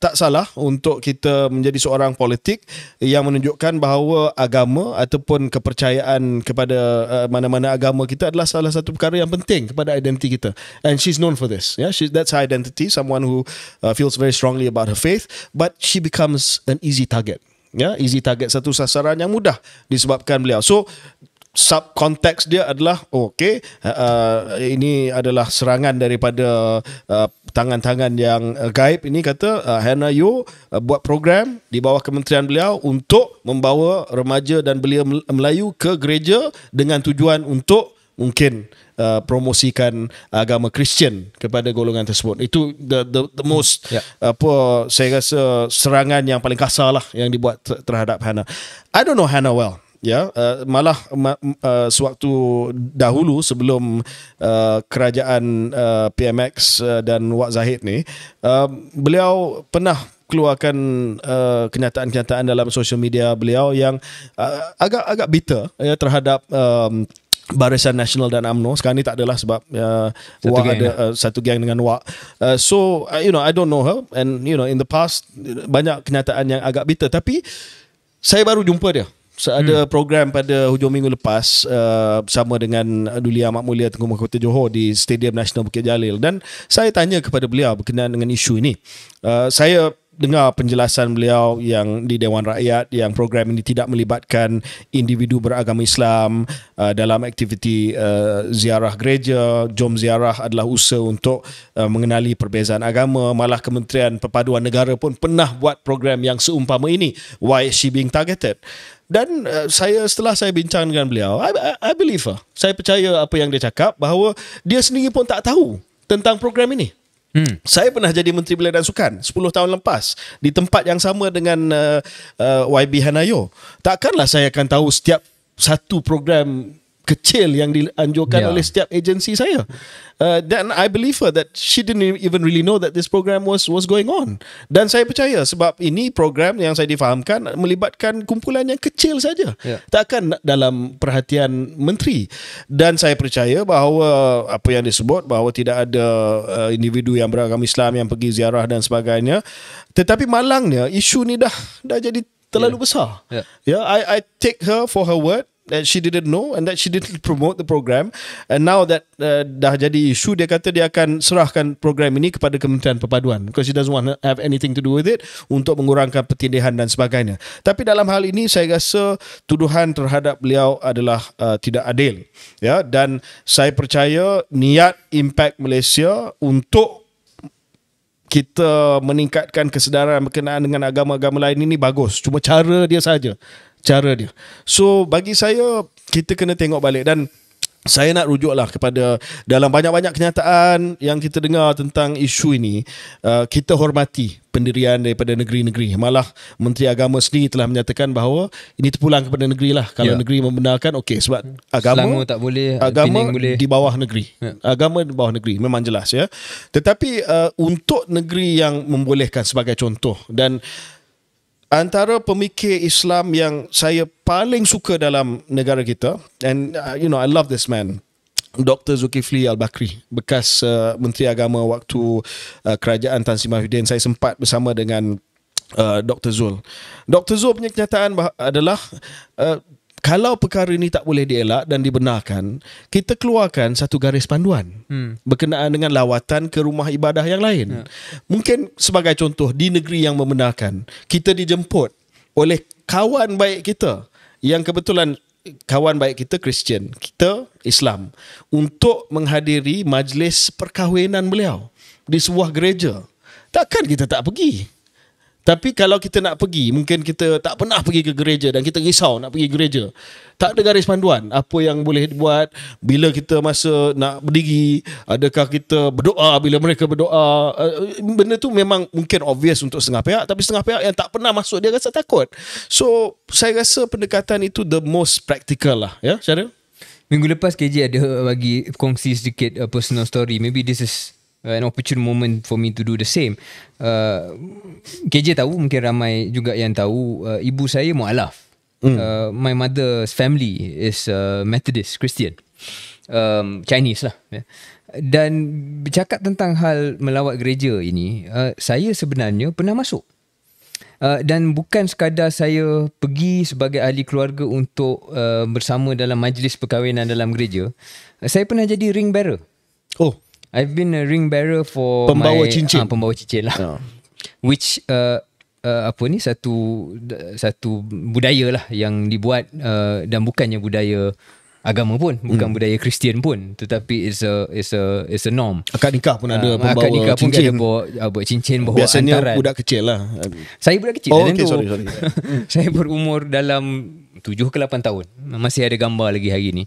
tak salah untuk kita menjadi seorang politik yang menunjukkan bahawa agama ataupun kepercayaan kepada mana-mana agama kita adalah salah satu perkara yang penting kepada identiti kita. And she's known for this. That's her identity, someone who feels very strongly about her faith, but she becomes an easy target. Easy target, satu sasaran yang mudah disebabkan beliau. So subkonteks dia adalah ini adalah serangan daripada tangan-tangan yang gaib ini, kata Hannah Yeoh buat program di bawah kementerian beliau untuk membawa remaja dan belia Melayu ke gereja dengan tujuan untuk mungkin promosikan agama Kristian kepada golongan tersebut. Itu the most saya rasa serangan yang paling kasar lah yang dibuat terhadap Hannah. I don't know Hannah well. Malah sewaktu dahulu sebelum kerajaan PMX dan Wak Zahid ni, beliau pernah keluarkan kenyataan-kenyataan dalam social media beliau yang agak bitter terhadap Barisan Nasional dan UMNO. Sekarang ni tak adalah sebab Wak ada satu geng dengan Wak. So I don't know her, and in the past banyak kenyataan yang agak bitter, tapi saya baru jumpa dia. Ada program pada hujung minggu lepas bersama dengan Duli Amat Mulia Tengku Mahkota Johor di Stadium Nasional Bukit Jalil, dan saya tanya kepada beliau berkenaan dengan isu ini. Saya dengar penjelasan beliau yang di Dewan Rakyat yang program ini tidak melibatkan individu beragama Islam dalam aktiviti ziarah gereja. Jom Ziarah adalah usaha untuk mengenali perbezaan agama. Malah Kementerian Perpaduan Negara pun pernah buat program yang seumpama ini. Why is she being targeted? Dan setelah saya bincang dengan beliau, I believe her. Saya percaya apa yang dia cakap, bahawa dia sendiri pun tak tahu tentang program ini. Saya pernah jadi Menteri Belia dan Sukan 10 tahun lepas di tempat yang sama dengan YB Hanayo. Takkanlah saya akan tahu setiap satu program kecil yang dianjurkan oleh setiap agensi saya. Dan I believe her that she didn't even really know that this program was going on. Dan saya percaya sebab ini program yang saya difahamkan melibatkan kumpulan yang kecil saja. Takkan dalam perhatian menteri. Dan saya percaya bahawa apa yang disebut bahawa tidak ada individu yang beragama Islam yang pergi ziarah dan sebagainya. Tetapi malangnya isu ni dah jadi terlalu besar. I take her for her word that she didn't know and that she didn't promote the program, and now that dah jadi isu, dia kata dia akan serahkan program ini kepada Kementerian Perpaduan because she doesn't want to have anything to do with it untuk mengurangkan pertindihan dan sebagainya. Tapi dalam hal ini saya rasa tuduhan terhadap beliau adalah tidak adil, ya, dan saya percaya niat Impact Malaysia untuk kita meningkatkan kesedaran berkenaan dengan agama-agama lain ini bagus. Cuma cara dia saja. So bagi saya kita kena tengok balik, dan saya nak rujuklah kepada dalam banyak-banyak kenyataan yang kita dengar tentang isu ini, kita hormati pendirian daripada negeri-negeri. Malah Menteri Agama sendiri telah menyatakan bahawa ini terpulang kepada negeri lah. Kalau negeri membenarkan, okey, sebab agama tak boleh, agama boleh di bawah negeri. Agama di bawah negeri memang jelas, ya. Tetapi untuk negeri yang membolehkan, sebagai contoh, dan antara pemikir Islam yang saya paling suka dalam negara kita, and I love this man, Dr. Zulkifli Al-Bakri, bekas Menteri Agama waktu kerajaan Tan Sri Mahyudin. Saya sempat bersama dengan Dr. Zul. Dr. Zul punya kenyataan adalah kalau perkara ini tak boleh dielak dan dibenarkan, kita keluarkan satu garis panduan berkenaan dengan lawatan ke rumah ibadah yang lain. Mungkin sebagai contoh, di negeri yang membenarkan, kita dijemput oleh kawan baik kita, yang kebetulan kawan baik kita Kristian, kita Islam, untuk menghadiri majlis perkahwinan beliau di sebuah gereja. Takkan kita tak pergi? Tapi kalau kita nak pergi, mungkin kita tak pernah pergi ke gereja dan kita risau nak pergi gereja. Tak ada garis panduan apa yang boleh dibuat bila kita masa nak berdiri. Adakah kita berdoa bila mereka berdoa? Benda tu memang mungkin obvious untuk setengah pihak, tapi setengah pihak yang tak pernah masuk, dia rasa takut. So saya rasa pendekatan itu the most practical lah, ya, Syaril. Minggu lepas KJ ada bagi kongsi sedikit personal story. Maybe this is an opportune moment for me to do the same. KJ tahu, mungkin ramai juga yang tahu, ibu saya mualaf. My mother's family is Methodist Christian, Chinese lah, dan bercakap tentang hal melawat gereja ini, saya sebenarnya pernah masuk, dan bukan sekadar saya pergi sebagai ahli keluarga untuk bersama dalam majlis perkahwinan dalam gereja. Saya pernah jadi ring bearer. I've been a ring bearer for pembawa cincin. Pembawa cincin lah. Which satu budaya lah yang dibuat, dan bukannya budaya agama pun, bukan budaya Kristian pun, tetapi is a norm. Akad nikah pun ada pembawa akad nikah cincin. Pun ada bawa cincin, bawa biasanya antaran. budak kecil lah. Saya budak kecil. Sorry. Saya berumur dalam 7 ke 8 tahun. Masih ada gambar lagi hari ni.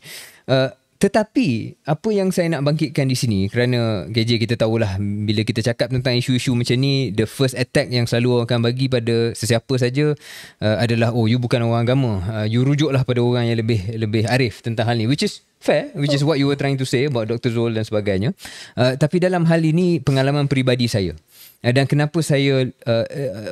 Tetapi apa yang saya nak bangkitkan di sini, kerana KJ kita tahulah bila kita cakap tentang isu-isu macam ni, the first attack yang selalu akan bagi pada sesiapa saja adalah, you bukan orang agama, you rujuklah pada orang yang lebih arif tentang hal ni, which is fair, which is what you were trying to say about Dr. Zul dan sebagainya. Tapi dalam hal ini pengalaman peribadi saya, dan kenapa saya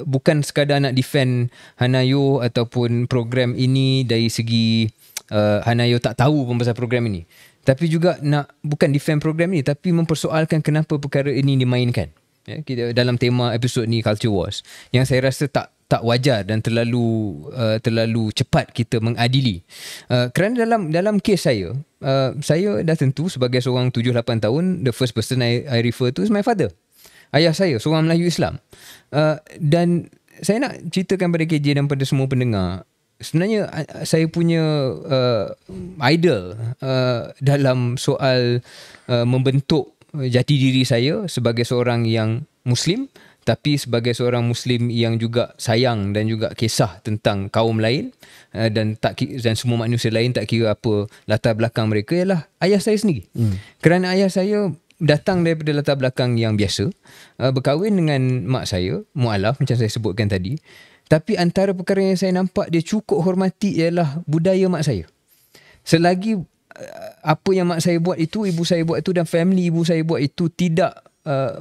bukan sekadar nak defend Hanayo ataupun program ini dari segi Hanayo tak tahu pun pasal program ini, tapi juga nak bukan defend program ini, tapi mempersoalkan kenapa perkara ini dimainkan, ya, kita dalam tema episod ni, Culture Wars, yang saya rasa tak wajar dan terlalu cepat kita mengadili. Kerana dalam kes saya dah tentu sebagai seorang 7-8 tahun, the first person I refer to is my father. ayah saya seorang Melayu Islam. Dan saya nak ceritakan pada KJ dan pada semua pendengar, sebenarnya saya punya idol dalam soal membentuk jati diri saya sebagai seorang yang Muslim, tapi sebagai seorang Muslim yang juga sayang dan juga kisah tentang kaum lain dan semua manusia lain, tak kira apa latar belakang mereka, ialah ayah saya sendiri. Kerana ayah saya datang daripada latar belakang yang biasa, berkahwin dengan mak saya, mualaf macam saya sebutkan tadi. Tapi antara perkara yang saya nampak dia cukup hormati ialah budaya mak saya. Selagi apa yang mak saya buat itu, ibu saya buat itu dan family ibu saya buat itu tidak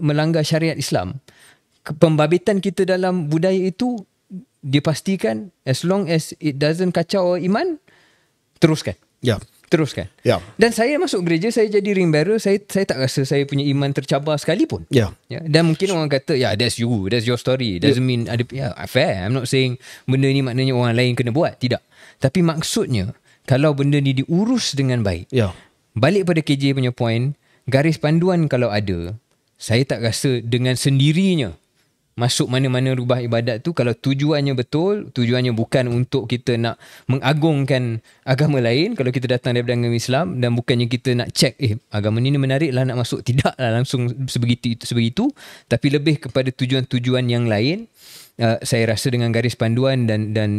melanggar syariat Islam, pembabitan kita dalam budaya itu dia pastikan as long as it doesn't kacau iman, teruskan. Ya. Teruskan. Ya. Dan saya masuk gereja, saya jadi ring bearer, saya tak rasa saya punya iman tercabar sekalipun. Ya. Dan mungkin orang kata, that's you, that's your story. Doesn't mean fair. I'm not saying benda ni maknanya orang lain kena buat. Tidak. Tapi maksudnya, kalau benda ni diurus dengan baik. Ya. Balik pada KJ punya point, garis panduan kalau ada, saya tak rasa dengan sendirinya masuk mana-mana rubah ibadat tu, kalau tujuannya betul, tujuannya bukan untuk kita nak mengagungkan agama lain, kalau kita datang daripada agama Islam dan bukannya kita nak check agama ni menarik lah nak masuk, tidaklah langsung sebegitu, tapi lebih kepada tujuan-tujuan yang lain. Saya rasa dengan garis panduan dan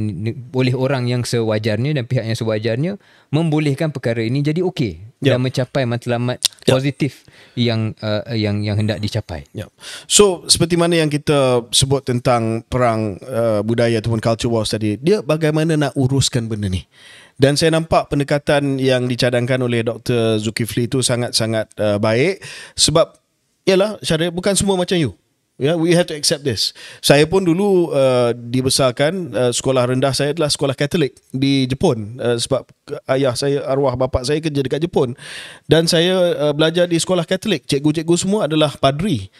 oleh orang yang sewajarnya dan pihak yang sewajarnya membolehkan perkara ini jadi okey dan mencapai matlamat positif yang hendak dicapai. So seperti mana yang kita sebut tentang perang budaya ataupun culture wars tadi, dia bagaimana nak uruskan benda ni. Dan saya nampak pendekatan yang dicadangkan oleh Dr. Zulkifli itu sangat-sangat baik, sebab ialah Syarif, bukan semua macam you. We have to accept this. Saya pun dulu dibesarkan, sekolah rendah saya adalah sekolah Katolik di Jepun, sebab ayah saya, arwah bapa saya kerja dekat Jepun. Dan saya belajar di sekolah Katolik. Cikgu-cikgu semua adalah padri,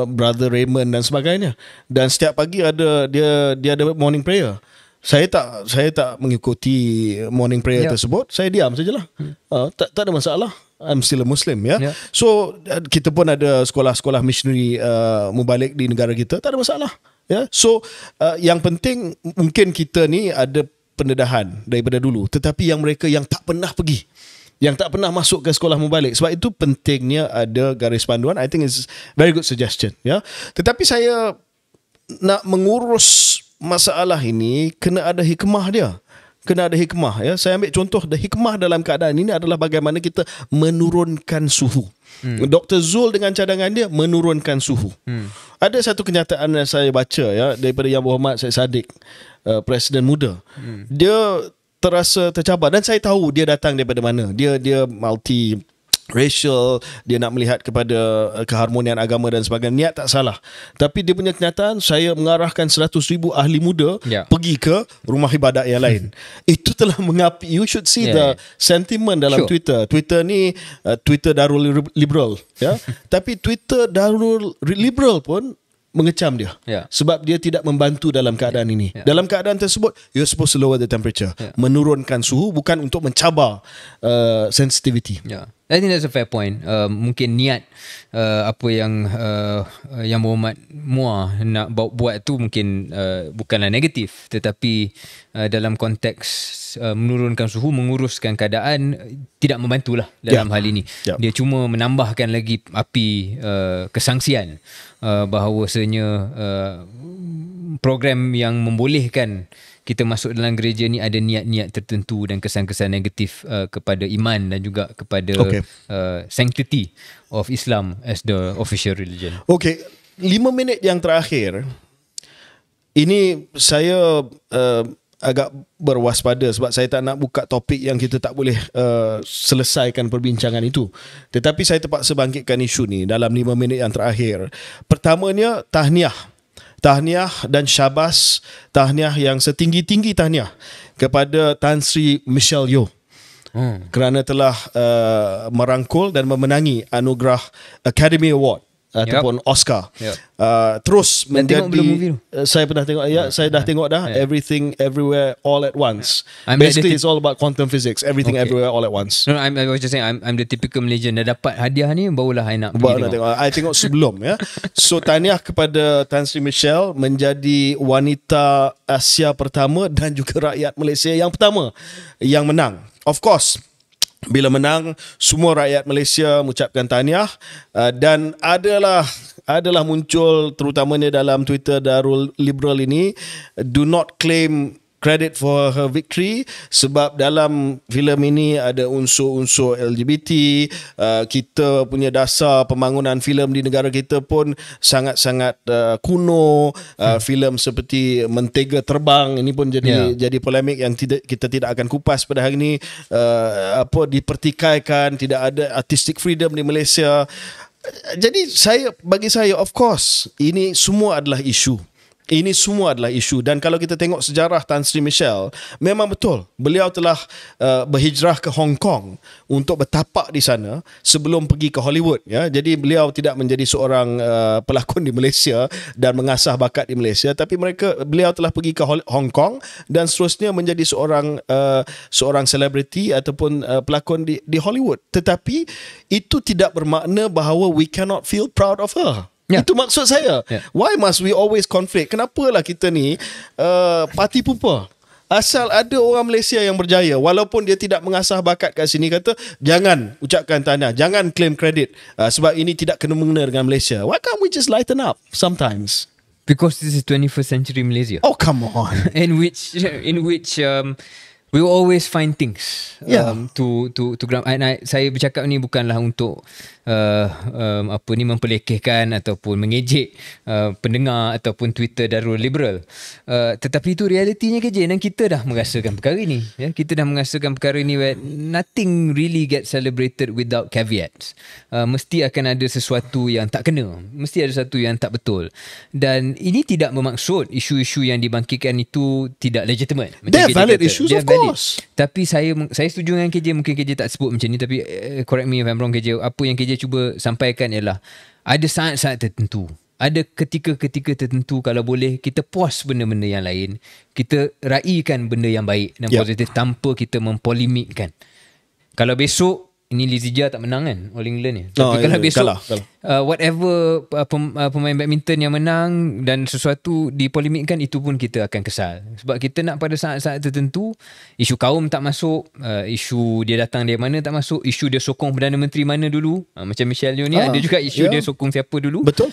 Brother Raymond dan sebagainya. Dan setiap pagi dia ada morning prayer. Saya tak mengikuti morning prayer tersebut. Saya diam sajalah. Tak ada masalah. I'm still a Muslim, ya. So kita pun ada sekolah-sekolah missionary mubalik di negara kita, tak ada masalah, ya. So yang penting mungkin kita ni ada pendedahan daripada dulu, tetapi yang mereka yang tak pernah pergi, yang tak pernah masuk ke sekolah mubalik, sebab itu pentingnya ada garis panduan. I think it's very good suggestion, ya. Tetapi saya nak mengurus masalah ini kena ada hikmah dia. Kena ada hikmah, ya. Saya ambil contoh, hikmah dalam keadaan ini adalah bagaimana kita menurunkan suhu. Dr. Zul dengan cadangan dia menurunkan suhu. Ada satu kenyataan yang saya baca, ya, daripada Yang Berhormat Syed Saddiq, Presiden muda. Dia terasa tercabar dan saya tahu dia datang daripada mana. Dia multi racial, dia nak melihat kepada keharmonian agama dan sebagainya. Niat tak salah, tapi dia punya kenyataan, saya mengarahkan 100,000 ahli muda pergi ke rumah ibadat yang lain. Itu telah mengapi. You should see the sentiment dalam Twitter. Twitter ni Twitter Darul Liberal, ya. Tapi Twitter Darul Liberal pun mengecam dia, sebab dia tidak membantu dalam keadaan ini. Dalam keadaan tersebut, you're supposed to lower the temperature, menurunkan suhu, bukan untuk mencabar sensitivity. I think that's a fair point. Mungkin niat apa yang Yang Berhormat Muar nak buat tu mungkin bukanlah negatif, tetapi dalam konteks menurunkan suhu, menguruskan keadaan, tidak membantulah dalam hal ini. Dia cuma menambahkan lagi api kesangsian bahawasanya program yang membolehkan kita masuk dalam gereja ni ada niat-niat tertentu dan kesan-kesan negatif kepada iman dan juga kepada sanctity of Islam as the official religion. Okay, 5 minit yang terakhir ini saya agak berwaspada, sebab saya tak nak buka topik yang kita tak boleh selesaikan perbincangan itu. Tetapi saya terpaksa bangkitkan isu ni dalam 5 minit yang terakhir. Pertamanya, tahniah dan syabas, tahniah yang setinggi-tinggi tahniah kepada Tan Sri Michelle Yeoh kerana telah merangkul dan memenangi anugerah Academy Award ataupun Oscar. Yep. Terus Dan tengok belum movie menjadi tu? saya pernah tengok, saya dah tengok dah. Everything Everywhere All at Once. Basically it's all about quantum physics. Everything Everywhere All at Once. No, I was just saying I'm the typical Malaysian. Dah dapat hadiah ni barulah I nak Baru nak pergi tengok. tengok. I tengok sebelum ya. So tahniah kepada Tan Sri Michelle menjadi wanita Asia pertama dan juga rakyat Malaysia yang pertama yang menang. Of course, bila menang, semua rakyat Malaysia mengucapkan tahniah, dan adalah muncul terutamanya dalam Twitter Darul Liberal ini, do not claim credit for her victory, sebab dalam filem ini ada unsur-unsur LGBT. Kita punya dasar pembangunan filem di negara kita pun sangat-sangat kuno. Filem seperti Mentega Terbang ini pun jadi polemik yang kita tidak akan kupas pada hari ini. Dipertikaikan, tidak ada artistic freedom di Malaysia. Jadi bagi saya of course ini semua adalah isu. Ini semua adalah isu, dan kalau kita tengok sejarah Tan Sri Michelle, memang betul beliau telah berhijrah ke Hong Kong untuk bertapak di sana sebelum pergi ke Hollywood ya. Jadi beliau tidak menjadi seorang pelakon di Malaysia dan mengasah bakat di Malaysia, tapi beliau telah pergi ke Hong Kong dan seterusnya menjadi seorang selebriti ataupun pelakon di Hollywood. Tetapi itu tidak bermakna bahawa we cannot feel proud of her. Itu maksud saya. Why must we always conflict? Kenapalah kita ni parti pupa? Asal ada orang Malaysia yang berjaya, walaupun dia tidak mengasah bakat kat sini, kata jangan ucapkan tahniah, jangan claim credit, sebab ini tidak kena-mengena dengan Malaysia. Why can't we just lighten up sometimes? Because this is 21st century Malaysia. Oh, come on. in which we will always find things to ground. Saya bercakap ni bukanlah untuk memperlekehkan ataupun mengejek pendengar ataupun Twitter Darul Liberal, tetapi itu realitinya kerja, dan kita dah merasakan perkara ni ya. Kita dah merasakan perkara ni where nothing really gets celebrated without caveats. Mesti akan ada sesuatu yang tak kena, mesti ada sesuatu yang tak betul, dan ini tidak bermaksud isu-isu yang dibangkitkan itu tidak legitimate. They're valid issues, of course. Tapi saya setuju dengan KJ. Mungkin KJ tak sebut macam ni, tapi correct me if I'm wrong KJ. Apa yang KJ cuba sampaikan ialah ada saat-saat tertentu, ada ketika-ketika tertentu, kalau boleh kita puas benda-benda yang lain, kita raikan benda yang baik dan positif tanpa kita mempolemikkan. Kalau besok ini Lizija tak menang kan All England ni, tapi kalau besok kalah. Whatever pemain badminton yang menang dan sesuatu dipolemikkan, itu pun kita akan kesal, sebab kita nak pada saat-saat tertentu isu kaum tak masuk, isu dia datang dari mana tak masuk, isu dia sokong Perdana Menteri mana dulu, macam Michelle Yeoh ni ada juga isu dia sokong siapa dulu. Betul.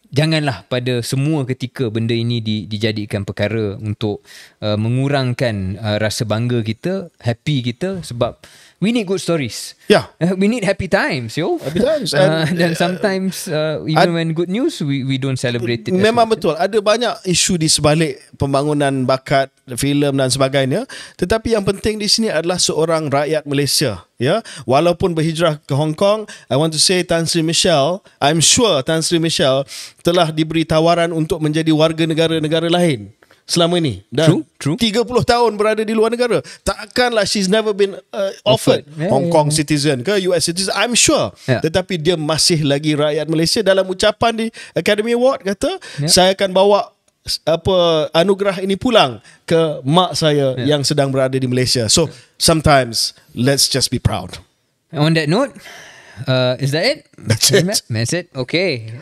Janganlah pada semua ketika benda ini dijadikan perkara untuk mengurangkan rasa bangga kita, happy kita, sebab we need good stories. We need happy times, yo. Happy times. Dan sometimes even when good news, we don't celebrate it. Memang betul. Ada banyak isu di sebalik pembangunan bakat filem dan sebagainya. Tetapi yang penting di sini adalah seorang rakyat Malaysia. Ya, walaupun berhijrah ke Hong Kong, I want to say Tan Sri Michelle, I'm sure Tan Sri Michelle telah diberi tawaran untuk menjadi warga negara-negara lain selama ini, dan true. 30 tahun berada di luar negara. Takkanlah she's never been offered Hong Kong citizen ke US citizen, I'm sure. Tetapi dia masih lagi rakyat Malaysia. Dalam ucapan di Academy Award kata, saya akan bawa anugerah ini pulang ke mak saya yang sedang berada di Malaysia. So sometimes let's just be proud. On that note, is that it? That's it. Okay.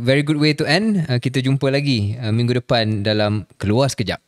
Very good way to end. Kita jumpa lagi minggu depan dalam Keluar Sekejap.